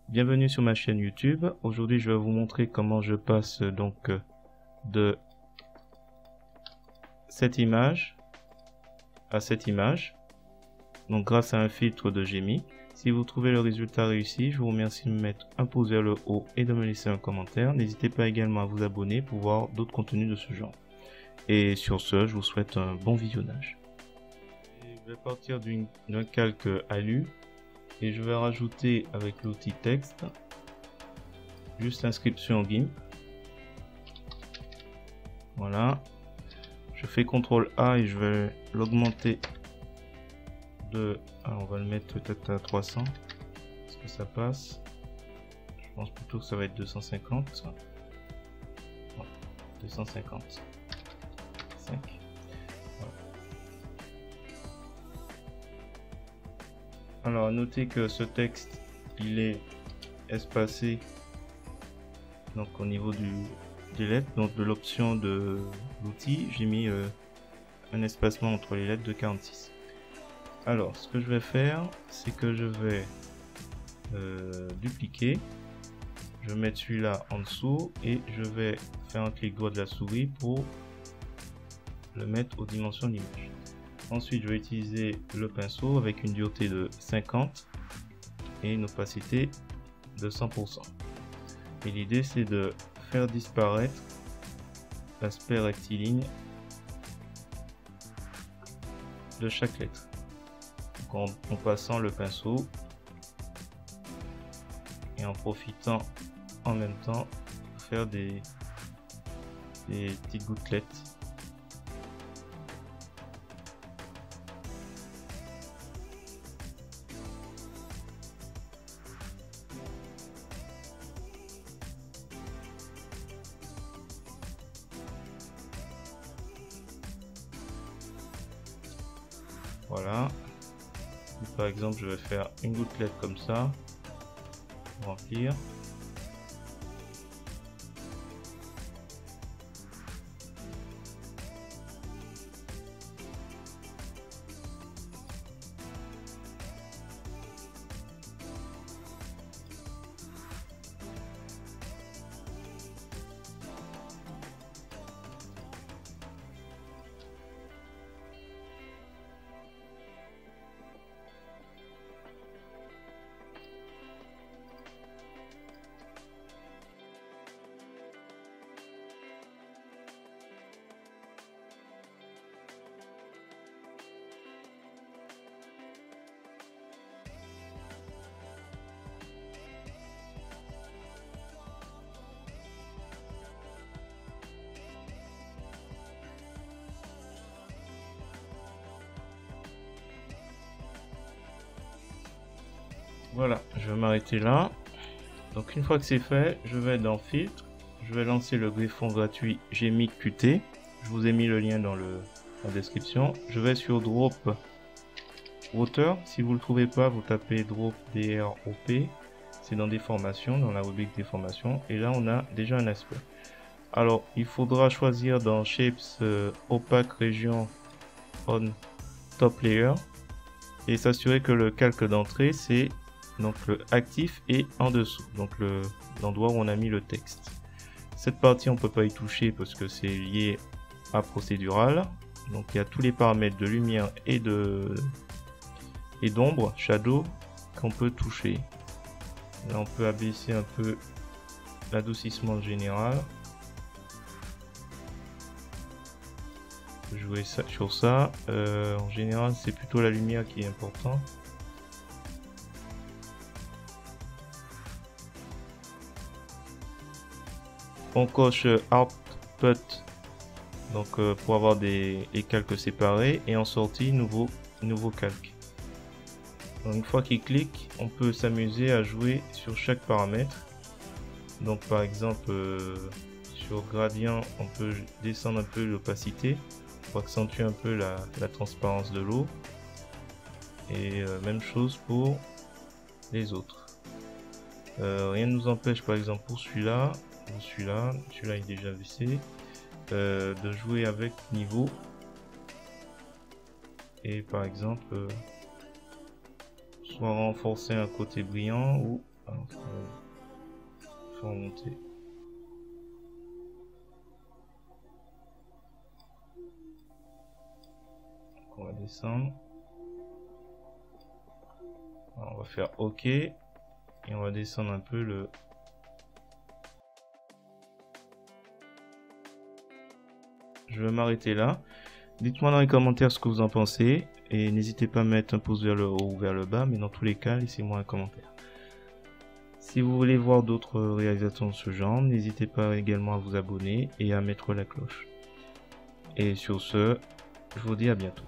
Bienvenue sur ma chaîne YouTube. Aujourd'hui, je vais vous montrer comment je passe de cette image à cette image. Donc grâce à un filtre de Gemmy. Si vous trouvez le résultat réussi, je vous remercie de me mettre un pouce vers le haut et de me laisser un commentaire. N'hésitez pas également à vous abonner pour voir d'autres contenus de ce genre. Et sur ce, je vous souhaite un bon visionnage. Je vais partir d'un calque alu et je vais rajouter avec l'outil texte juste inscription GIMP. Voilà, je fais CTRL A et je vais l'augmenter de, on va le mettre peut-être à 300. Est-ce que ça passe? Je pense plutôt que ça va être 250. Ouais, 250. 5. Voilà. Alors, notez que ce texte, il est espacé donc au niveau des lettres, donc de l'option de l'outil, j'ai mis un espacement entre les lettres de 46. Alors, ce que je vais faire, c'est que je vais dupliquer, je vais mettre celui-là en dessous et je vais faire un clic droit de la souris pour le mettre aux dimensions de l'image. Ensuite, je vais utiliser le pinceau avec une dureté de 50 et une opacité de 100%. Et l'idée, c'est de faire disparaître l'aspect rectiligne de chaque lettre en passant le pinceau et en profitant en même temps pour faire des petites gouttelettes. Voilà. Par exemple, je vais faire une gouttelette comme ça, remplir. Voilà, je vais m'arrêter là. Donc une fois que c'est fait, je vais dans filtre, je vais lancer le griffon gratuit Gemmy Qt. Je vous ai mis le lien dans la description. Je vais sur Drop Water. Si vous ne le trouvez pas, vous tapez Drop DROP. C'est dans des formations, dans la rubrique des formations. Et là, on a déjà un aspect. Alors, il faudra choisir dans Shapes Opaque Region on Top Layer et s'assurer que le calque d'entrée c'est donc le actif et en dessous, donc l'endroit où on a mis le texte. Cette partie on peut pas y toucher parce que c'est lié à procédural. Donc il y a tous les paramètres de lumière et d'ombre, shadow, qu'on peut toucher. Là on peut abaisser un peu l'adoucissement général. Jouer sur ça. En général c'est plutôt la lumière qui est important. On coche Output donc pour avoir les calques séparés et en sortie nouveau calque. Donc, une fois qu'il clique, on peut s'amuser à jouer sur chaque paramètre. Donc par exemple sur gradient, on peut descendre un peu l'opacité pour accentuer un peu la transparence de l'eau. Et même chose pour les autres. Rien ne nous empêche par exemple pour celui-là est déjà vissé, de jouer avec niveau et par exemple soit renforcer un côté brillant ou faire remonter. On va descendre. Alors, on va faire OK. Et on va descendre un peu le... Je vais m'arrêter là. Dites-moi dans les commentaires ce que vous en pensez. Et n'hésitez pas à mettre un pouce vers le haut ou vers le bas. Mais dans tous les cas, laissez-moi un commentaire. Si vous voulez voir d'autres réalisations de ce genre, n'hésitez pas également à vous abonner et à mettre la cloche. Et sur ce, je vous dis à bientôt.